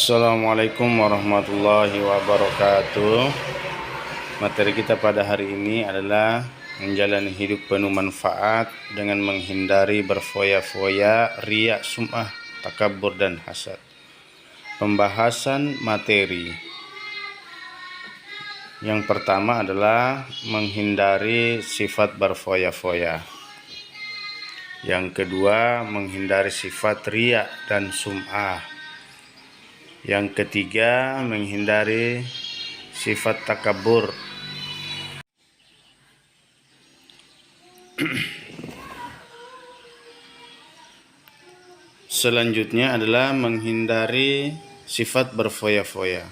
Assalamualaikum warahmatullahi wabarakatuh. Materi kita pada hari ini adalah menjalani hidup penuh manfaat dengan menghindari berfoya-foya, riya, sum'ah, takabur, dan hasad. Pembahasan materi yang pertama adalah menghindari sifat berfoya-foya. Yang kedua, menghindari sifat riya dan sum'ah. Yang ketiga, menghindari sifat takabur. Selanjutnya adalah menghindari sifat berfoya-foya.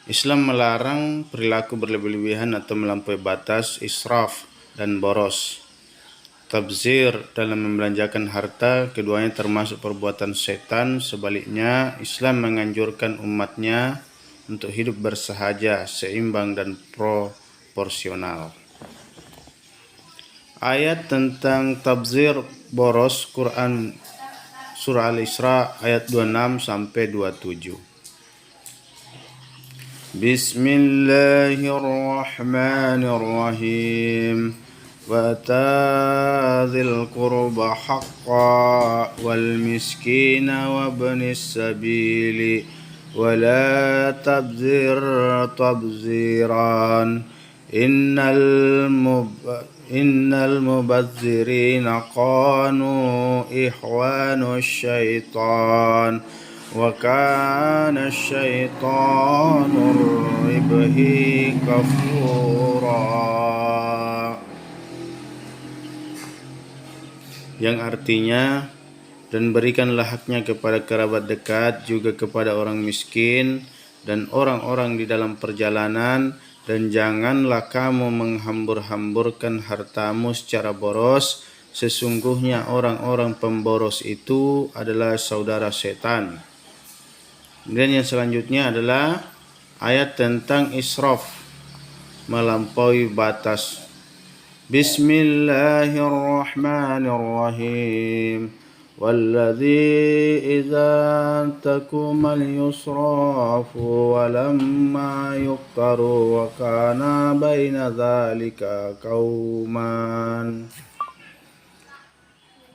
Islam melarang perilaku berlebih-lebihan atau melampaui batas, israf dan boros. Tabzir dalam membelanjakan harta, keduanya termasuk perbuatan setan. Sebaliknya, Islam menganjurkan umatnya untuk hidup bersahaja, seimbang dan proporsional. Ayat tentang tabzir boros Quran Surah Al-Isra ayat 26 sampai 27. Bismillahirrahmanirrahim. وَآتَى ذِي الْقُرْبَى حَقًّا وَالْمِسْكِينَ وَابْنِ السَّبِيلِ وَلَا تَبْذِرْ تَبْذِيرًا إِنَّ الْمُبَذِّرِينَ كَانُوا إِخْوَانَ الشَّيْطَانِ وَكَانَ الشَّيْطَانُ لِرَبِّهِ كَفُورًا. Yang artinya, dan berikanlah haknya kepada kerabat dekat, juga kepada orang miskin dan orang-orang di dalam perjalanan, dan janganlah kamu menghambur-hamburkan hartamu secara boros. Sesungguhnya orang-orang pemboros itu adalah saudara setan. Kemudian yang selanjutnya adalah ayat tentang israf, melampaui batas. Bismillahirrahmanirrahim. Walladzi idza takum al-yusrafu wa lamma yuqtaru wa kana baina dzalika qauman.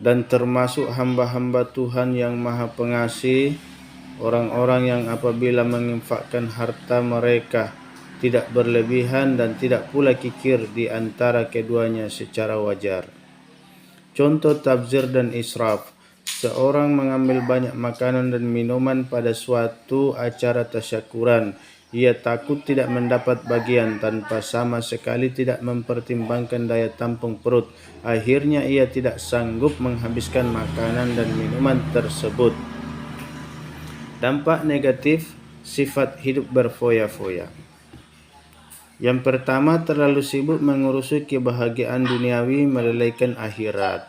Dan termasuk hamba-hamba Tuhan yang Maha Pengasih, orang-orang yang apabila menginfakkan harta mereka tidak berlebihan dan tidak pula kikir di antara keduanya secara wajar. Contoh tabzir dan israf. Seorang mengambil banyak makanan dan minuman pada suatu acara tasyakuran. Ia takut tidak mendapat bagian tanpa sama sekali tidak mempertimbangkan daya tampung perut. Akhirnya ia tidak sanggup menghabiskan makanan dan minuman tersebut. Dampak negatif sifat hidup berfoya-foya. Yang pertama, terlalu sibuk mengurusi kebahagiaan duniawi melalaikan akhirat.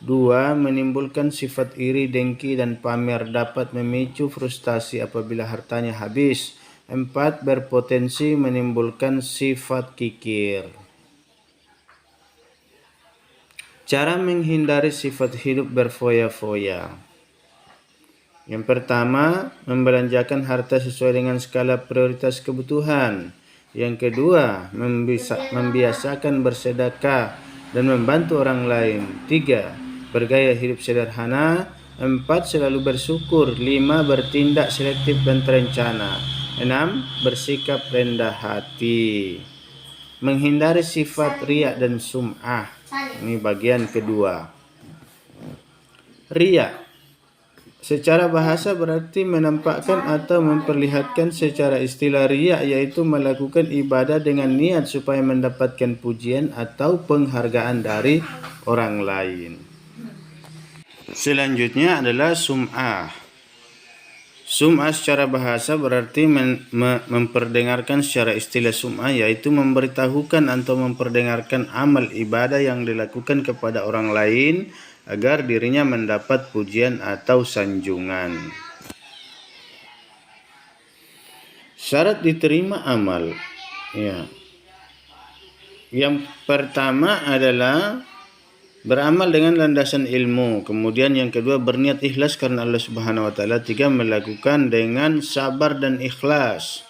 2. Menimbulkan sifat iri, dengki, dan pamer, dapat memicu frustasi apabila hartanya habis. 4. Berpotensi menimbulkan sifat kikir. Cara menghindari sifat hidup berfoya-foya. Yang pertama, membelanjakan harta sesuai dengan skala prioritas kebutuhan. Yang kedua, membiasakan bersedekah dan membantu orang lain. 3. Bergaya hidup sederhana. 4. Selalu bersyukur. 5. Bertindak selektif dan terencana. 6. Bersikap rendah hati. Menghindari sifat riya dan sum'ah. Ini bagian kedua. Riya secara bahasa berarti menampakkan atau memperlihatkan. Secara istilah riya yaitu melakukan ibadah dengan niat supaya mendapatkan pujian atau penghargaan dari orang lain. Selanjutnya adalah sum'ah. Sum'ah secara bahasa berarti memperdengarkan. Secara istilah sum'ah yaitu memberitahukan atau memperdengarkan amal ibadah yang dilakukan kepada orang lain agar dirinya mendapat pujian atau sanjungan. Syarat diterima amal. Yang pertama adalah Beramal dengan landasan ilmu. Kemudian yang kedua, berniat ikhlas karena Allah Subhanahu wa taala. 3, melakukan dengan sabar dan ikhlas.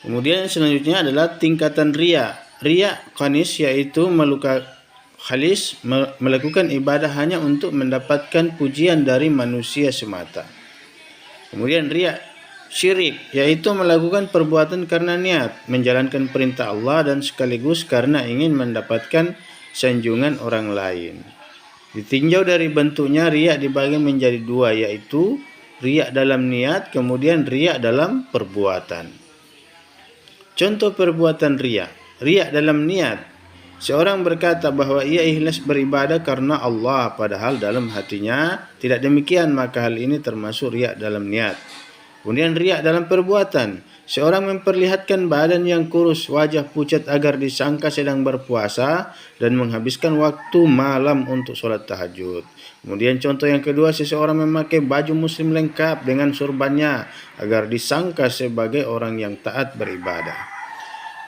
Kemudian selanjutnya adalah tingkatan riya. Riya qanis yaitu melakukan ibadah hanya untuk mendapatkan pujian dari manusia semata. Kemudian riya syirik yaitu melakukan perbuatan karena niat menjalankan perintah Allah dan sekaligus karena ingin mendapatkan sanjungan orang lain. Ditinjau dari bentuknya, riya dibagi menjadi 2, yaitu riya dalam niat, kemudian riya dalam perbuatan. Contoh perbuatan riya. Riya dalam niat. Seorang berkata bahwa ia ikhlas beribadah karena Allah, padahal dalam hatinya tidak demikian, maka hal ini termasuk riya dalam niat. Kemudian riya dalam perbuatan. Seorang memperlihatkan badan yang kurus, wajah pucat agar disangka sedang berpuasa dan menghabiskan waktu malam untuk sholat tahajud. Kemudian contoh yang kedua, seseorang memakai baju muslim lengkap dengan surbannya agar disangka sebagai orang yang taat beribadah.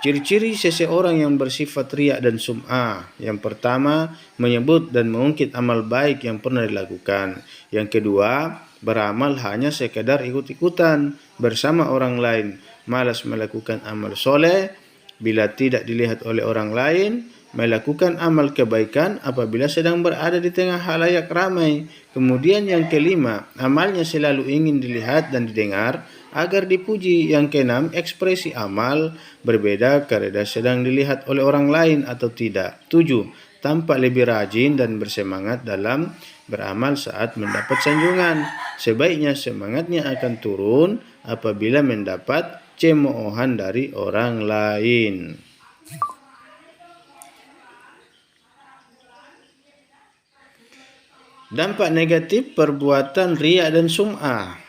Ciri-ciri seseorang yang bersifat riya dan sum'ah. Yang pertama, menyebut dan mengungkit amal baik yang pernah dilakukan. Yang kedua, beramal hanya sekadar ikut-ikutan bersama orang lain, malas melakukan amal soleh bila tidak dilihat oleh orang lain, melakukan amal kebaikan apabila sedang berada di tengah halayak ramai. Kemudian yang kelima, amalnya selalu ingin dilihat dan didengar agar dipuji. Yang keenam, ekspresi amal berbeda karena sedang dilihat oleh orang lain atau tidak. 7, tampak lebih rajin dan bersemangat dalam beramal saat mendapat sanjungan. Sebaiknya semangatnya akan turun apabila mendapat cemoohan dari orang lain. Dampak negatif perbuatan riya dan sum'ah.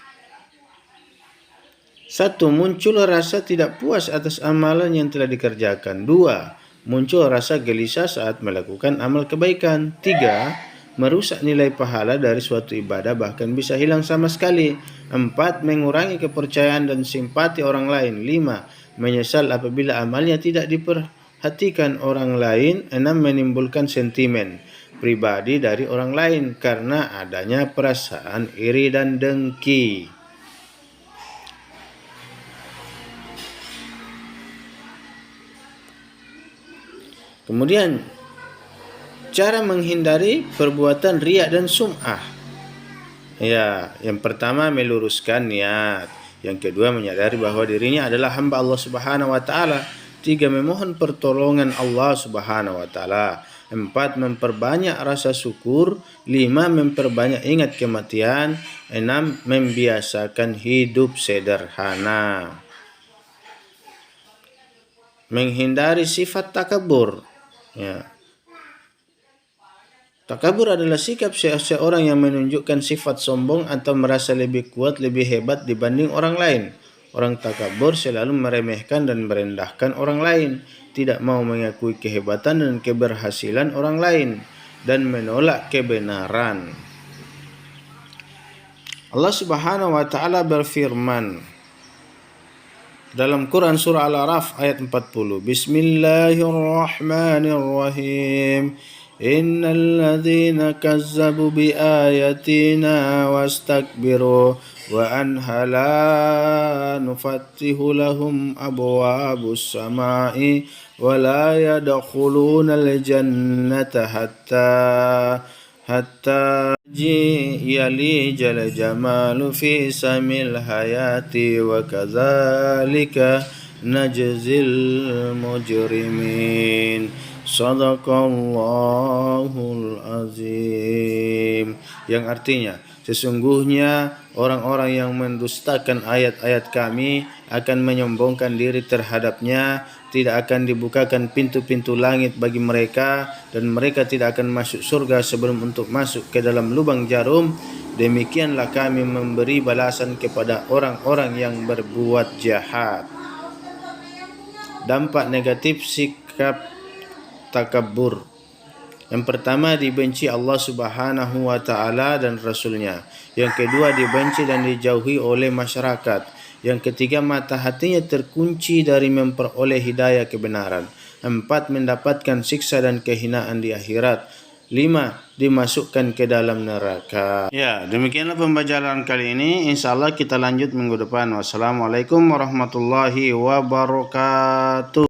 1. Muncul rasa tidak puas atas amalan yang telah dikerjakan. 2. Muncul rasa gelisah saat melakukan amal kebaikan. 3. Merusak nilai pahala dari suatu ibadah, bahkan bisa hilang sama sekali. 4. Mengurangi kepercayaan dan simpati orang lain. 5. Menyesal apabila amalnya tidak diperhatikan orang lain. 6. Menimbulkan sentimen pribadi dari orang lain karena adanya perasaan iri dan dengki. Kemudian cara menghindari perbuatan riya dan sum'ah. Ya, yang pertama meluruskan niat. Yang kedua menyadari bahwa dirinya adalah hamba Allah Subhanahu wa taala. 3. Memohon pertolongan Allah Subhanahu wa taala. 4. Memperbanyak rasa syukur. 5. Memperbanyak ingat kematian. 6. Membiasakan hidup sederhana. Menghindari sifat takabur. Ya. Takabur adalah sikap seseorang yang menunjukkan sifat sombong atau merasa lebih kuat, lebih hebat dibanding orang lain. Orang takabur selalu meremehkan dan merendahkan orang lain, tidak mau mengakui kehebatan dan keberhasilan orang lain, dan menolak kebenaran. Allah Subhanahu wa taala berfirman dalam Quran surah Al-A'raf ayat 40. Bismillahirrahmanirrahim. Innal ladzina kazzabu bi ayatina wastakbiru wa anha la nufattihu lahum abwabus samai wa la yadkhuluna al-jannata hatta yalijal jamalu fi samil hayati wa kadzalika najzil mujrimin. Sadaqallahul azim. Yang artinya, sesungguhnya orang-orang yang mendustakan ayat-ayat kami akan menyombongkan diri terhadapnya, tidak akan dibukakan pintu-pintu langit bagi mereka, dan mereka tidak akan masuk surga sebelum untuk masuk ke dalam lubang jarum. Demikianlah kami memberi balasan kepada orang-orang yang berbuat jahat. Dampak negatif sikap takabur. Yang pertama, dibenci Allah Subhanahu wa taala dan Rasulnya. Yang kedua, dibenci dan dijauhi oleh masyarakat. Yang ketiga, mata hatinya terkunci dari memperoleh hidayah kebenaran. 4, mendapatkan siksa dan kehinaan di akhirat. 5, dimasukkan ke dalam neraka. Ya, demikianlah pembacaan kali ini. Insyaallah kita lanjut minggu depan. Wassalamualaikum warahmatullahi wabarakatuh.